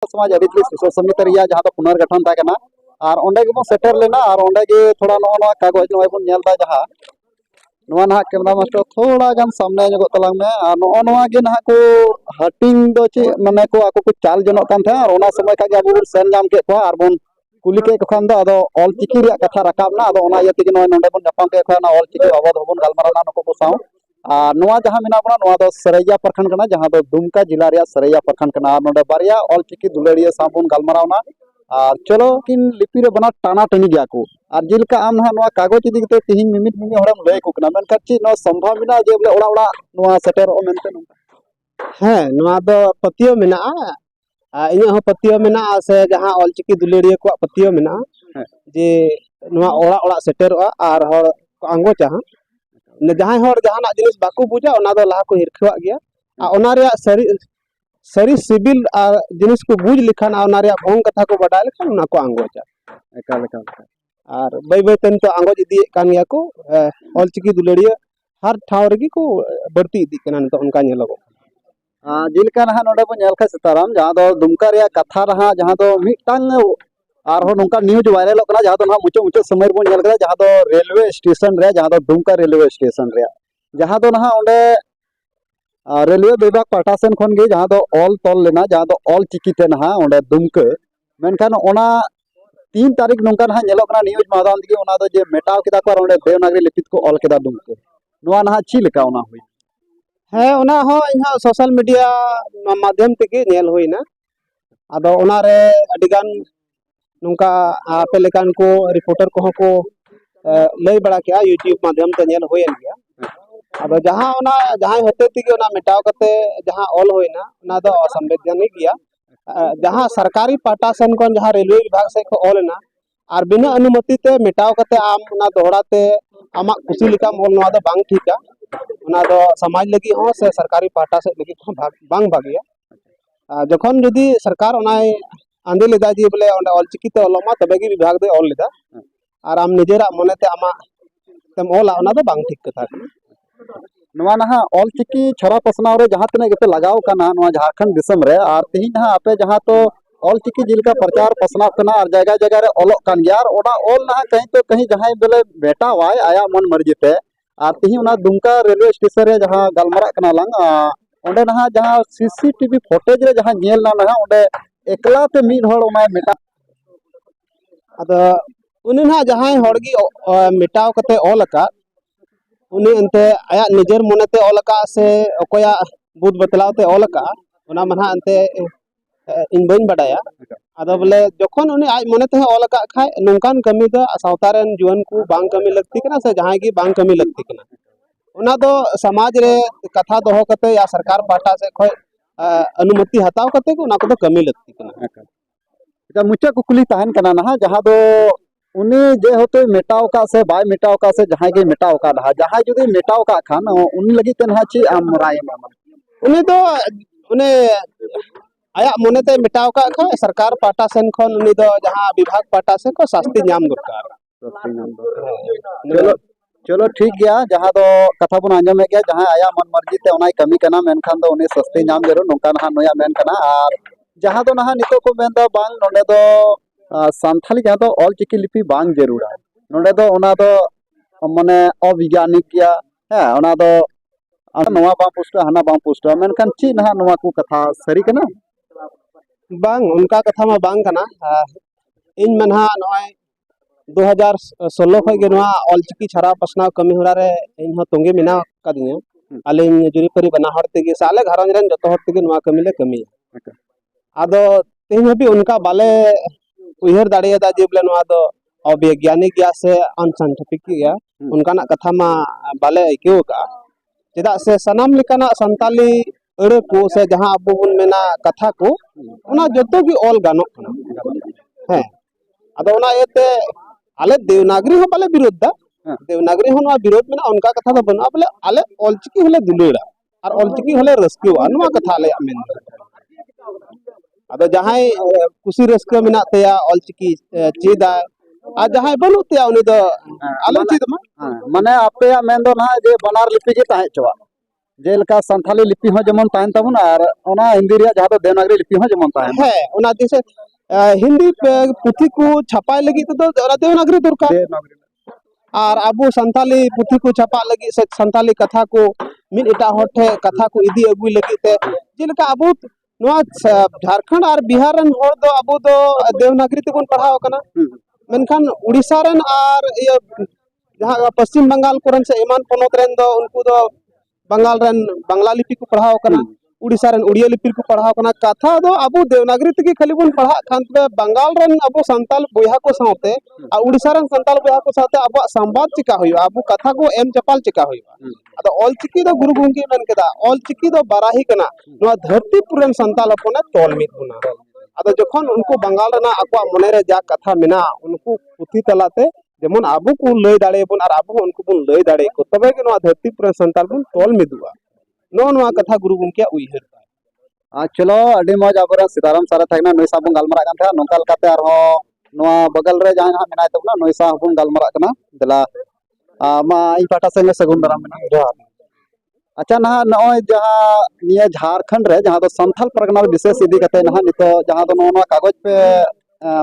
समाज अरितली सुसो समिति रिया जहां तो पुनर्गठन था कना और ओंडे गेबो सेटर लेना और ओंडे गे थोड़ा नो कागज नो बन नेलदा जहां नोआ ना कैमरा मास्टर थोड़ा गान सामने जगो तलांग में और नो गे ना को हटिंग दो चे माने को आको को चाल जनोक कान था और ओना समय का आबो बन सेन जाम के को और बन कुली के खान दो अदो ऑल चिकी रिया कथा रकाबना अदो ओना यति के नोंडे बन नपाम के खाना ऑल चिकी बाबद होबन गालमाराना नको को साउ और नोआ जहां मिना बना नोआ दो सरैया प्रखंड कना जहां दो दुमका जिला रिया सरैया प्रखंड कना नोंडे बारिया ऑल चिकी दुलड़िया साबुन गालमारावना और चलो किन लिपि रे बना टाना टनी गया को और जिलका आम ना नोआ कागज इदी ते तिहिन मिमित मिमि हरम लय को कना मेनका ची नो संभव बिना जे बोले ओड़ा ओड़ा नोआ सेटर ओ मेनते हाँ नोआ दो पतियो मेना इन्हें हो पतियो मेना से जहां ऑल चिकी दुलड़िया को पतियो मेना जे नोआ ओड़ा ओड़ा सेटरवा और हर आंगो चाहा ने जहां हर जहां जिनिस बाकू बुझा ओना दो लाहा को हिरखवा गया आ ओना रे सरी सरी सिविल जिनिस को बुझ लिखान ओना रे भोंग कथा को बडाय लिखान ओना को आंगो चा एकाल एकाल और बै बै तन तो आंगो इदी कान गया को ऑल चिकी दुलड़िया हर ठाव रे को बढ़ती इदी कना तो उनका नेलो जिलका ना नोडे बन नेल खा सताराम जहां दो दुमका रे कथा रहा जहां दो मिटांग और हो नोंका न्यूज वायरल होना जहां दो ना मुचो मुचो समय बन नेल कदा जहां दो रेलवे स्टेशन रे जहां दो दुमका रेलवे स्टेशन रे जहां दो ना ओंडे रेलवे विभाग पाटा सेन खन गे जहां दो ऑल तोल लेना जहां दो ऑल चिकी ते ना ओंडे दुमका मेनखान ओना 3 तारीख नोंका ना नेलो कना न्यूज माध्यम दिगे ओना दो जे मेटाव केदा को ओंडे देवनागरी लिपित को ऑल केदा दुमका नोआ ना ची लेका ओना हुई है ओना हो इहा सोशल मीडिया माध्यम तेगे नेल होइना आदो ओना रे अडिगान नुका आपे लेकान को रिपोर्टर को लय बड़ा के यूट्यूब माध्यम ते नेल होयन गया आदो जहां ओना जहां होते तेगे ओना मेटाव कते जहां ऑल होइना ओना दो असंवैधानिक गया जहां सरकारी पाटा सन कोन जहां रेलवे विभाग से को ऑलना और बिना अनुमति ते मेटाव कते आम ओना दोहरा ते आमा खुशी लिका मोल नोआ दो बांग ठीका ओना दो समाज लगी हो से सरकारी पाटा से लगी हो बांग भागिया जखन जदी सरकार ओनाय आंदे लेदा जी बोले ओंडे ऑल चिकी ते ऑलमा तबे गी विभाग दे ऑल लेदा और आम निजेरा मने ते आमा तम ऑला ओना दो बांग ठीक कथा नोआ ना ऑल चिकी छरा पसनाव रे जहां तने गेपे लगाव कना नोआ झारखंड दिसम रे और तिहिन ना आपे जहां तो ऑल चिकी जिलका प्रचार पसनाव कना और जगह जगह रे ऑलोक कान यार ओडा ऑल ना कहीं तो कहीं जहां बेले बेटा वाय आया मन मर्जी ते और तिहिन ना दुमका रेलवे स्टेशन रे जहां गलमरा कना लंग ओंडे ना जहां सीसीटीवी फुटेज रे जहां नेल ना ओंडे एकला ते मीन होड़ ओना मेटा अद उनी ना जहां होड़गी मेटाव कते ऑल का उनी अंते आया निजर मनते ऑल का से ओकोया बुद बतलाव ते ऑल का ओना मना अंते इन बइन बडाया अद बोले जखन उनी आज मनते ऑल का खाय नोंकान कमी द सावतारन जीवन को बांग कमी लगती कना से जहां की बांग कमी लगती कना ओना दो समाज रे कथा दोहो कते या सरकार पाटा से खोय अनुमति हताव कते को ना को कमी लगती कना এটা मुचा कुकुली तहन कना ना जहां दो उनी जे होते मेटाव का से बाय मेटाव का से जहां के मेटाव का रहा जहां जुदी मेटाव का खान उनी लगी ते ना ची आम राय मामा उनी तो उनी आया मने ते मेटाव का खा सरकार पाटा सेन खन उनी दो जहां विभाग पाटा से को शास्ति नाम दरकार चलो चलो ठीक गया जहां दो कथा बन आंजम गया जहां आया मन मर्जी ते ओनाय कमी कना मेनखान दो उनी सस्ते नाम जरूर नोंका ना नोया मेन कना और जहां दो ना नितो को मेन दो बांग नोंडे दो सांथाली जहां दो ऑल चिकी लिपि बांग जरूर है नोंडे दो ओना दो माने अविज्ञानिक गया है ओना दो नोवा बांग पुष्ट हना बांग पुष्ट मेनखान ची ना नोवा को कथा सरी कना बांग उनका कथा मा बांग कना इन मनहा नोय 2016 खय गे नोवा ऑल चिकी छरा पसनाव कमी होरा रे इन हो तोंगे मिना कदिया आले जुरीपरी बना हर तेगे साले घरन रन जतो हर तेगे नोवा कमी ले कमी आदो तेन भी उनका बाले उहर दाड़िया दा जे बोले नोवा दो अवैज्ञानिक या से अनसाइंटिफिक गया उनका ना कथा मा बाले क्यों का चेदा से सनाम लिकाना संताली अड़े को से जहां अबो बन मेना कथा को ओना जतो की ऑल गानो है अदो ओना एते आले देवनागरी हो बाले विरोध दा देवनागरी हो नोआ विरोध मेना उनका कथा तो बना बोले आले ऑल चिकी होले दुलेड़ा और ऑल चिकी होले रस्किवा नोआ कथा आले मेन अदो जहां कुसी रस्का मेना तेया ऑल चिकी चेदा आ जहां बनु तेया उनी दो आले चेद मा माने आपे मेन दो ना जे बनार लिपि के ताहे चवा जेलका संथाली लिपि हो जेमन ताहन ताबुन आर ओना हिंदी रिया जहां दो देवनागरी लिपि हो जेमन ताहन है उना दिसे हिंदी पुथी को छापाय लगी तो देवनागरी दरकार देवनागरी और अबो संताली पुथी को छापा लगी से संताली कथा को मिन एटा होठे कथा को इदी अगु लगी ते जेलका अबो नोआ झारखंड और बिहार रन होर दो अबो दो देवनागरी तेबन पढ़ाव कना मेनखान उड़ीसा रन और ये जहां पश्चिम बंगाल कोरन से एमान पोनोत रन दो उनको दो बंगाल रन बांग्ला लिपि को पढ़ाव कना उड़ीसा रन उड़िया लिपि को पढ़ाव कना कथा दो अबो देवनागरी तक खाली बन पढ़ा खान पे बंगाल रन अबो संताल बोया को साथे और उड़ीसा रन संताल बोया को साथे अबो संवाद चिका हुई अबो कथा को एम चपाल चिका हुई अदो ऑल चिकी दो गुरु गंगे मेन केदा ऑल चिकी दो बाराही कना नोआ धरती पुरन संताल अपने तोल मित बुना अदो जखन उनको बंगाल रना अकवा मने रे जा कथा मिना उनको पुथी तलाते जेमन आबो को लय दाड़े बन और आबो उनको बन लय दाड़े को तबे के नोआ धरती पुरन संताल बन तोल मिदुआ नोआ कथा गुरु गंगे उइहर चलो अडी मौज आबर सीताराम सारा थाकना नोई साबुन गालमरा कान था नोंका लकाते आरो नोआ बगल रे जहां मेनाय तबना नोई साबुन गालमरा कना देला मा ई पाटा संगे सगुन दाराम मेना अच्छा ना नय जहां निया झारखंड रे जहां दो संथाल परगना विशेष इदी कते ना नितो जहां दो नोआ कागज पे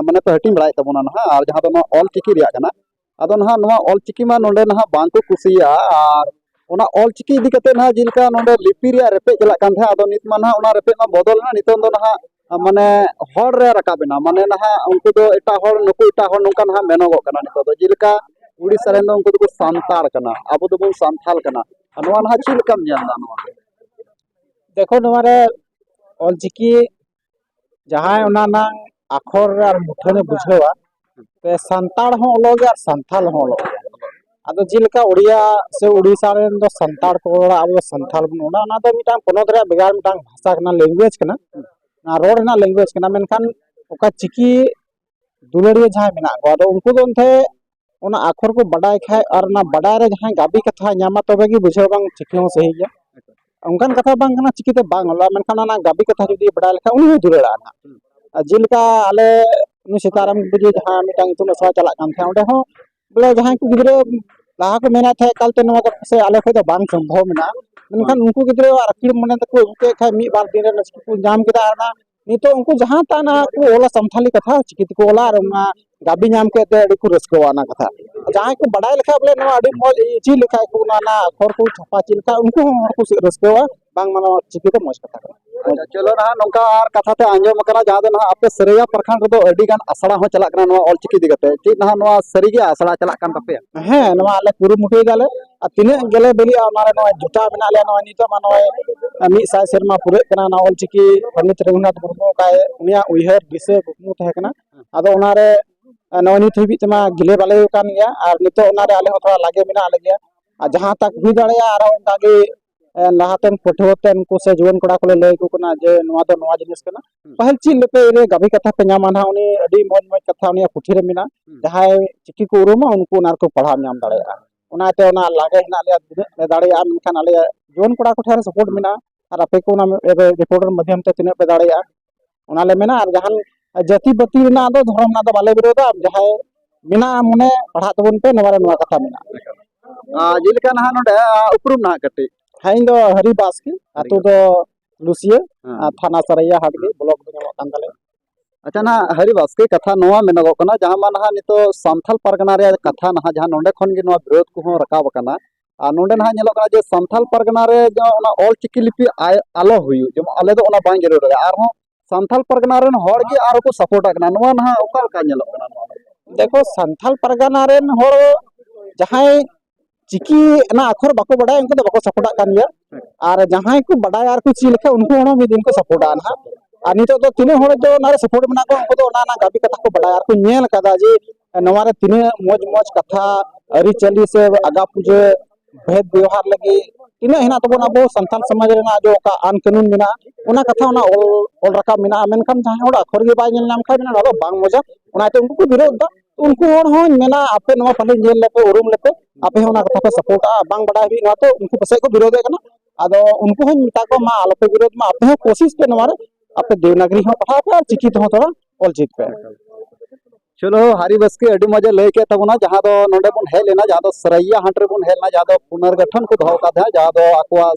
माने पे हटिंग बड़ाय तबना ना और जहां दो नोआ ऑल चिकी रिया कना अदो ना नोआ ऑल चिकी मा नोंडे ना बांको कुसिया और ओना ऑल चिकी इदी कते ना जिलका नोंडे लिपि रिया रेपे चला कान था अदो नित मा ना ओना रेपे मा बदल ना नितो दो ना माने हर रे रकाबेना माने ना उनको दो एटा हर नुकु एटा हर नोंका ना मेनोगो कना नितो दो जिलका उड़ीसा रेन दो उनको दो संताल कना अबो दो संथाल कना नोआ ना चिलकम जानदा नोआ देखो नोरे ऑल चिकी जहां ओना ना आखर और मुठने बुझेवा ते संताल हो अलग और संथाल हो अलग आदो जिलका उड़िया से उड़ीसा रेन दो संताल को अब संथाल बन ओना दो मिटांग पोनोत रे बेगार मिटांग भाषा कना लैंग्वेज कना ना रोड ना लैंग्वेज कना मेनखान ओका चिकी दुलड़िया जहां मेना को आदो उनको दो थे ओना आखर को बडाय खाय और ना बडाय रे जहां गाबी कथा न्यामा तबे की बुझे बांग चिकी हो सही गया उनकान कथा बांग कना चिकीते बांग होला मेनखान ना गाबी कथा जुदी बडाय लेखा उनी हो दुलड़ा ना जिलका आले नु सीताराम बुझे जहां मिटांग तुम सवा चला कान थे ओंडे हो बोले जहां को गिदरे लाहा को मेना थे कालते नवा को से आले खो तो बांग संभव मेना मेनखान उनको गिदरे और अखिर मने तको उके खाय मी बार दिन रे को जाम केदा ना नितो उनको जहां ताना को ओला संथाली कथा चिकित को ओला और गाबी नाम के ते अडी को रसको ना कथा जहां को बडाय लेखा बोले नवा अडी मौज ची लेखा को ना खर को छपा चिलका उनको हर को रसको बांग मानो चिकित मौज कथा अच्छा चलो ना नोंका आर कथा ते आंजम करा जहां दो ना आपे सरिया प्रखंड रे दो अडी गान आसड़ा हो चला कना नोआ ऑल चिकी दिगते ची ना नोआ सरीगे आसड़ा चला कान तपे है नवा आले कुरु मुठी गाले आ तिने गेले बेली मारे नवा जुटा बना ले नवा नितो मानो मी साय शर्मा पुरे कना ना ऑल चिकी पंडित रघुनाथ मुर्मू काय उनिया उइहर दिसे गुकमु तहे कना आदो ओनारे नवा नित हिबि तमा गिले बाले कान गया और नितो ओनारे आले हो थोड़ा लागे मेना आले गया आ जहां तक हुई दाड़े आर उनका गे लाहातन पठोतन को से जुवन कोड़ा को लय को कना जे नवा दो नवा जिनिस कना पहल चिल पे रे गाबी कथा पे नाम ना उनी अडी मौज मौज कथा उनी पुठी रे मिना जहां चिकी को उरुमा उनको नार को पढ़ा नाम दाड़े ओनाते ओना लागे हना ले दाड़े मेनखान आले जुवन कोड़ा को ठेर सपोर्ट मिना और आपे को ना रिपोर्टर माध्यम ते तिने पे दाड़े ओना ले मेना और जहां जाति बती ना दो धर्म ना दो बाले विरोधा जहां मिना मने पढ़ा तबन पे नवा रे नवा कथा मिना जिलका ना नोडे उपरुम ना कटी हाँ इन हरिबास की आतु दो लुसिया थाना सरैया हाटगे ब्लॉक दो कान दले अच्छा ना हरिबास के कथा नोआ मेनगो कना जहां मा ना नितो संथाल परगना रे कथा ना जहां नोंडे खन गे नोआ विरोध को हो रकाब कना आ नोंडे ना नेलो कना जे संथाल परगना रे जो ओना ऑल चिकी लिपि आलो हुयु जे आले दो ओना बांग जरूर रे आर हो संथाल परगना रे हर गे आर को सपोर्ट कना नोआ ना ओका का नेलो कना नोआ देखो संथाल परगना रे हर जहां चिकी ना अखर बाको बडाय उनको बाको सपोर्ट कान गया और जहां को बडाय आर को ची लेखा उनको होना भी दिन को सपोर्ट ना और नितो तो तिने हर जो ना सपोर्ट बना को उनको तो ना गाबी कथा को बडाय आर को नेल कदा जे नवा रे तिने मौज मौज कथा अरी चली से आगा पूजे भेद व्यवहार लगी तिने हिना तबन अबो संथाल समाज रे ना जो का आन कानून मिना ओना कथा ओना ऑल रका मिना मेनखान जहां होड़ा अखर गे बाय नेल नाम खाय मिना ना बांग मजा ओनाते उनको को विरोध दा उनको और हो मेना आपे नवा पंडित जेल लेपे उरुम लेपे आपे होना कथा पे सपोर्ट बांग बडाय भी ना तो उनको पसे को विरोध कना आदो उनको हो मिटा को मा आलोपे विरोध मा आपे कोशिश पे नवा आपे देवनागरी हो पढ़ा पे और चिकी तो थोड़ा ऑल चित पे चलो हरी बस के अडी मजा लय के तबना जहां दो नोंडे बन हे लेना जहां दो सरैया हाट रे बन हेलना जहां दो पुनर्गठन को दो का था जहां दो आकवा